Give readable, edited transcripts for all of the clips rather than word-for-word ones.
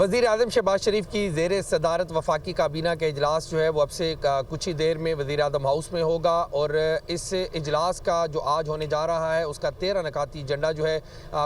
وزیر اعظم شہباز شریف کی زیر صدارت وفاقی کابینہ کا اجلاس جو ہے وہ اب سے کچھ ہی دیر میں وزیر اعظم ہاؤس میں ہوگا، اور اس اجلاس کا جو آج ہونے جا رہا ہے اس کا 13 نکاتی ایجنڈا جو ہے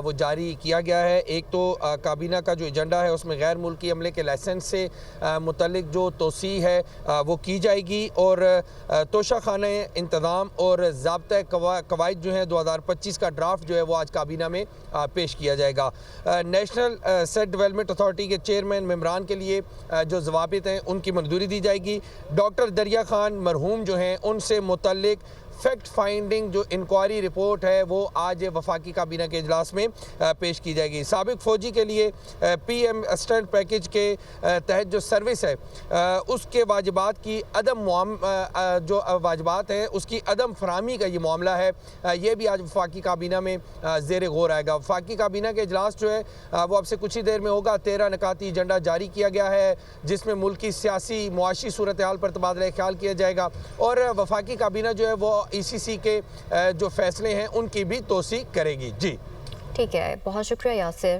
وہ جاری کیا گیا ہے۔ ایک تو کابینہ کا جو ایجنڈا ہے اس میں غیر ملکی عملے کے لائسنس سے متعلق جو توسیع ہے وہ کی جائے گی، اور توشہ خانہ انتظام اور ضابطۂ قواعد جو ہیں 2025 کا ڈرافٹ جو ہے وہ آج کابینہ میں پیش کیا جائے گا۔ نیشنل سیٹ ڈیولپمنٹ اتھارٹی کے چیئرمین ممبران کے لیے جو ضوابط ہیں ان کی منظوری دی جائے گی۔ ڈاکٹر دریا خان مرحوم جو ہیں ان سے متعلق فیکٹ فائنڈنگ جو انکوائری رپورٹ ہے وہ آج وفاقی کابینہ کے اجلاس میں پیش کی جائے گی۔ سابق فوجی کے لیے پی ایم اسسٹنٹ پیکج کے تحت جو سروس ہے اس کے واجبات کی جو واجبات ہیں اس کی عدم فراہمی کا یہ معاملہ ہے، یہ بھی آج وفاقی کابینہ میں زیر غور آئے گا۔ وفاقی کابینہ کے اجلاس جو ہے وہ اب سے کچھ ہی دیر میں ہوگا۔ 13 نکاتی ایجنڈا جاری کیا گیا ہے جس میں ملکی سیاسی معاشی صورتحال پر تبادلہ خیال کیا جائے گا، اور وفاقی کابینہ جو ہے وہ ای سی سی کے جو فیصلے ہیں ان کی بھی توثیق کرے گی۔ جی ٹھیک ہے، بہت شکریہ یاسر۔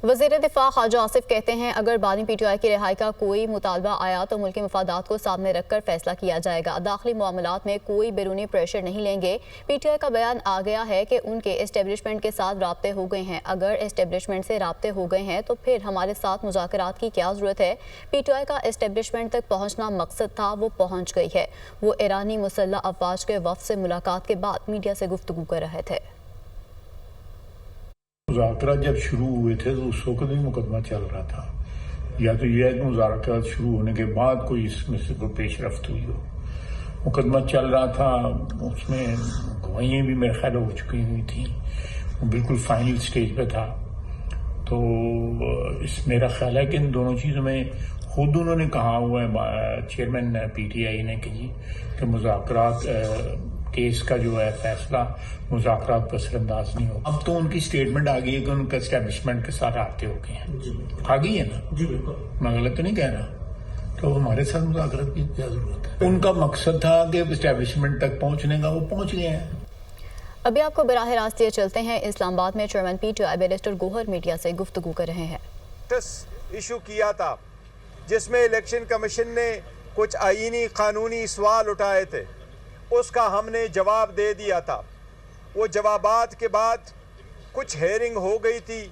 وزیر دفاع خواجہ آصف کہتے ہیں اگر بانی پی ٹی آئی کی رہائی کا کوئی مطالبہ آیا تو ملکی مفادات کو سامنے رکھ کر فیصلہ کیا جائے گا، داخلی معاملات میں کوئی بیرونی پریشر نہیں لیں گے۔ پی ٹی آئی کا بیان آ گیا ہے کہ ان کے اسٹیبلشمنٹ کے ساتھ رابطے ہو گئے ہیں، اگر اسٹیبلشمنٹ سے رابطے ہو گئے ہیں تو پھر ہمارے ساتھ مذاکرات کی کیا ضرورت ہے؟ پی ٹی آئی کا اسٹیبلشمنٹ تک پہنچنا مقصد تھا، وہ پہنچ گئی ہے۔ وہ ایرانی مسلح افواج کے وفد سے ملاقات کے بعد میڈیا سے گفتگو کر رہے تھے۔ مذاکرات جب شروع ہوئے تھے تو اس وقت بھی مقدمہ چل رہا تھا، یا تو یہ ہے کہ مذاکرات شروع ہونے کے بعد کوئی اس میں سے کوئی پیش رفت ہوئی ہو۔ مقدمہ چل رہا تھا، اس میں گواہیاں بھی میرے خیال ہو چکی ہوئی تھیں، وہ بالکل فائنل سٹیج پہ تھا۔ تو میرا خیال ہے کہ ان دونوں چیزوں میں خود انہوں نے کہا ہوا ہے چیئرمین پی ٹی آئی نے کہ مذاکرات کیس کا جو ہے فیصلہ مذاکرات پر اثر انداز نہیں ہو۔ اب تو ان کی سٹیٹمنٹ آ گئی ہے کہ ان کا اسٹیبلشمنٹ کے ساتھ رابطے ہو گئے ہیں، آ گئی ہے نا؟ جی بالکل، میں غلط تو نہیں کہہ رہا۔ تو ہمارے ساتھ مذاکرات کی کیا ضرورت ہے؟ ان کا مقصد تھا کہ اسٹیبلشمنٹ تک پہنچنے کا، وہ پہنچ گئے ہیں۔ ابھی آپ کو براہ راست یہ چلتے ہیں اسلام آباد میں chairman P T I barrister Gohar media سے گفتگو کر رہے ہیں۔ ایشو کیا تھا جس میں الیکشن کمیشن نے کچھ آئینی قانونی سوال اٹھائے تھے، اس کا ہم نے جواب دے دیا تھا۔ وہ جوابات کے بعد کچھ ہیئرنگ ہو گئی تھی،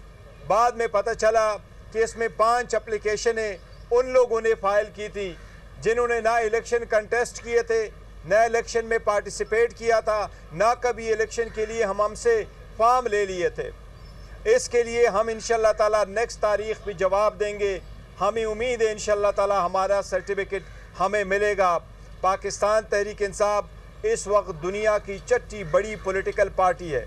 بعد میں پتہ چلا کہ اس میں 5 اپلیکیشنیں ان لوگوں نے فائل کی تھی جنہوں نے نہ الیکشن کنٹیسٹ کیے تھے، نہ الیکشن میں پارٹیسپیٹ کیا تھا، نہ کبھی الیکشن کے لیے ہم سے فارم لے لیے تھے۔ اس کے لیے ہم انشاءاللہ تعالیٰ نیکسٹ تاریخ بھی جواب دیں گے۔ ہمیں امید ہے انشاءاللہ تعالیٰ ہمارا سرٹیفکیٹ ہمیں ملے گا۔ پاکستان تحریک انصاف اس وقت دنیا کی چھٹی بڑی پولیٹیکل پارٹی ہے۔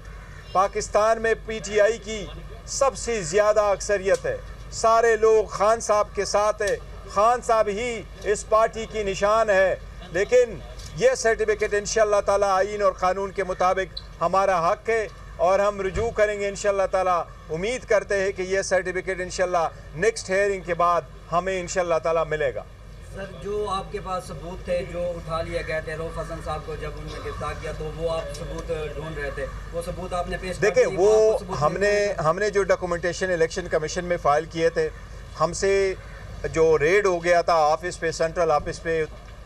پاکستان میں پی ٹی آئی کی سب سے زیادہ اکثریت ہے، سارے لوگ خان صاحب کے ساتھ ہیں، خان صاحب ہی اس پارٹی کی نشان ہے، لیکن یہ سرٹیفکیٹ انشاءاللہ تعالیٰ آئین اور قانون کے مطابق ہمارا حق ہے، اور ہم رجوع کریں گے انشاءاللہ تعالیٰ۔ امید کرتے ہیں کہ یہ سرٹیفکیٹ انشاءاللہ نیکسٹ ہیئرنگ کے بعد ہمیں انشاءاللہ تعالیٰ ملے گا۔ سر، جو آپ کے پاس ثبوت تھے جو اٹھا لیا گیا تھے روف حسن صاحب کو جب انہوں نے گرفتار کیا، تو وہ آپ ثبوت ڈھونڈ رہے تھے، وہ ثبوت آپ نے پیش کر دیکھیں، وہ ہم نے جو ڈاکومنٹیشن الیکشن کمیشن میں فائل کیے تھے، ہم سے جو ریڈ ہو گیا تھا آفس پہ، سینٹرل آفس پہ،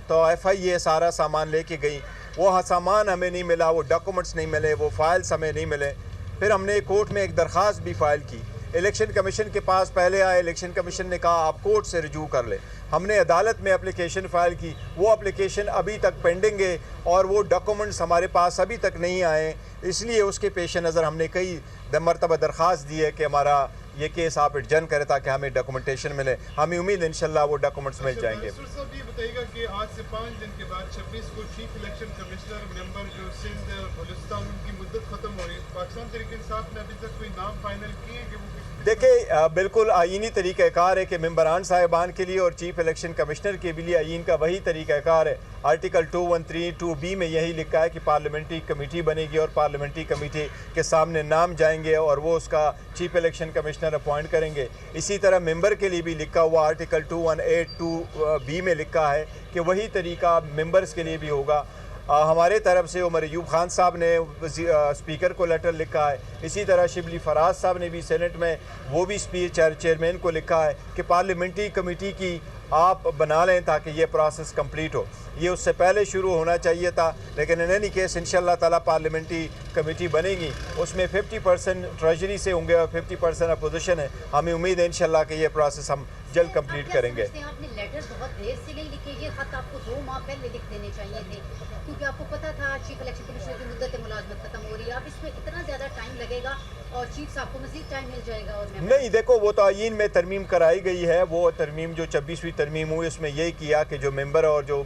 تو ایف آئی اے سارا سامان لے کے گئی، وہ سامان ہمیں نہیں ملا، وہ ڈاکومنٹس نہیں ملے، وہ فائلز ہمیں نہیں ملے۔ پھر ہم نے کورٹ میں ایک درخواست بھی فائل کی، الیکشن کمیشن کے پاس پہلے آئے، الیکشن کمیشن نے کہا آپ کورٹ سے رجوع کر لیں۔ ہم نے عدالت میں اپلیکیشن فائل کی، وہ اپلیکیشن ابھی تک پینڈنگ ہے، اور وہ ڈاکومنٹس ہمارے پاس ابھی تک نہیں آئے، اس لیے اس کے پیش نظر ہم نے کئی مرتبہ درخواست دی ہے کہ ہمارا یہ کیس آپ ایڈجن کریں تاکہ ہمیں ڈاکومنٹیشن ملے۔ ہمیں امید انشاءاللہ وہ ڈاکومنٹس مل جائیں گے۔ صاحب یہ بتائیے گا کہ آج سے 5 دن کے بعد 26 کو چیف الیکشن کمشنر ممبر جو سندھ بلوچستان ان کی مدت ختم ہو رہی ہے، پاکستان تحریک انصاف نے ابھی تک کوئی نام فائنل کیے کہ وہ دیکھیں، بالکل آئینی طریقہ کار ہے کہ ممبران صاحبان کے لیے اور چیف الیکشن کمشنر کے بھی لیے آئین کا وہی طریقہ کار ہے۔ آرٹیکل 213(2)B میں یہی لکھا ہے کہ پارلیمنٹری کمیٹی بنے گی، اور پارلیمنٹری کمیٹی کے سامنے نام جائیں گے اور وہ اس کا چیف الیکشن کمشنر اپوائنٹ کریں گے۔ اسی طرح ممبر کے لیے بھی لکھا ہوا آرٹیکل 218(2)B میں لکھا ہے کہ وہی طریقہ ممبرز کے لیے بھی ہوگا۔ ہمارے طرف سے عمر ایوب خان صاحب نے اسپیکر کو لیٹر لکھا ہے، اسی طرح شبلی فراز صاحب نے بھی سینٹ میں وہ بھی چیئرمین کو لکھا ہے کہ پارلیمنٹری کمیٹی کی آپ بنا لیں تاکہ یہ پروسیس کمپلیٹ ہو. یہ اس سے پہلے شروع ہونا چاہیے تھا، لیکن ان اینی کیس انشاءاللہ تعالیٰ پارلیمنٹری کمیٹی بنے گی، اس میں 50% ٹریجری سے ہوں گے اور 50% اپوزیشن ہے. ہمیں امید ہے انشاءاللہ کہ یہ پروسیس ہم جلد کمپلیٹ کریں گے. آپ نے لیٹر بہت دیر سے نہیں لکھے، یہ خط آپ کو 2 ماہ پہلے لکھ دینے چاہیے تھے، کیونکہ آپ کو پتہ تھا چیف الیکشن کمیشنر کی مدت ملازمت ختم ہو رہی ہے. اب اس میں اتنا زیادہ ٹائم لگے گا اور چیف صاحب کو مزید ٹائم مل جائے گا. اور نہیں دیکھو، وہ تعیین میں ترمیم کرائی گئی ہے، وہ ترمیم جو 26ویں ترمیم ہوئی اس میں یہی کیا کہ جو ممبر اور جو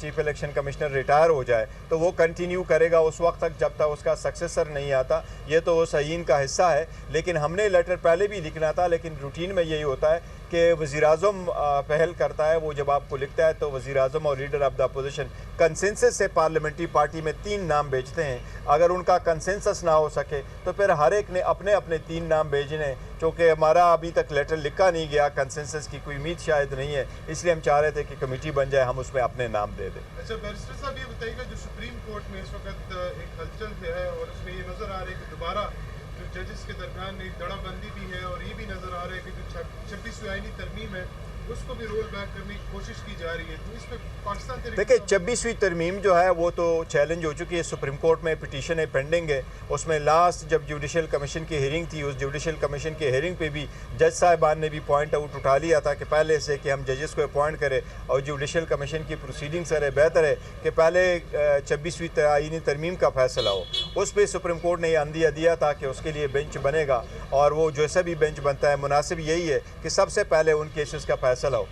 چیف الیکشن کمشنر ریٹائر ہو جائے تو وہ کنٹینیو کرے گا اس وقت تک جب تک اس کا سکسیسر نہیں آتا. یہ تو اس تعیین کا حصہ ہے، لیکن ہم نے لیٹر پہلے بھی لکھنا تھا، لیکن روٹین میں یہی ہوتا ہے کہ وزیر اعظم پہل کرتا ہے. وہ جب آپ کو لکھتا ہے تو وزیر اعظم اور leader of the opposition consensus سے پارلیمنٹری پارٹی میں 3 نام بھیجتے ہیں. اگر ان کا کنسنسس نہ ہو سکے تو پھر ہر ایک نے اپنے اپنے 3 نام بھیجنے. چونکہ ہمارا ابھی تک لیٹر لکھا نہیں گیا، کنسنسس کی کوئی امید شاید نہیں ہے، اس لیے ہم چاہ رہے تھے کہ کمیٹی بن جائے، ہم اس میں اپنے نام دے دیں. اچھا بیرسٹر صاحب، یہ بتائیے گا جو سپریم کورٹ میں اس وقت ایک ہلچل ہے اور اس میں یہ نظر آ رہا ہے کہ دوبارہ جو ججز کے درمیان ایک دڑا بندی بھی ہے، اور یہ بھی نظر آ رہا ہے کہ جو 26ویں آئینی ترمیم ہے اس کو بھی رول بیک کرنے کی کوشش کی جا رہی ہے. تو اس پہ پاکستان دیکھیں 26ویں ترمیم جو ہے وہ تو چیلنج ہو چکی ہے، سپریم کورٹ میں پٹیشنیں پینڈنگ ہے. اس میں لاسٹ جب جوڈیشل کمیشن کی ہیئرنگ تھی، اس جوڈیشل کمیشن کی ہیئرنگ پہ بھی جج صاحبان نے بھی پوائنٹ آؤٹ اٹھا لیا تھا کہ پہلے سے کہ ہم ججز کو اپوائنٹ کریں اور جوڈیشل کمیشن کی پروسیڈنگ سر بہتر ہے کہ پہلے 26ویں آئینی ترمیم کا فیصلہ ہو. اس پہ سپریم کورٹ نے یہ عندیہ دیا تھا کہ اس کے لیے بینچ بنے گا، اور وہ جیسا بھی بینچ بنتا ہے مناسب یہی ہے کہ سب سے پہلے ان کیسز کا فیصلہ ہو.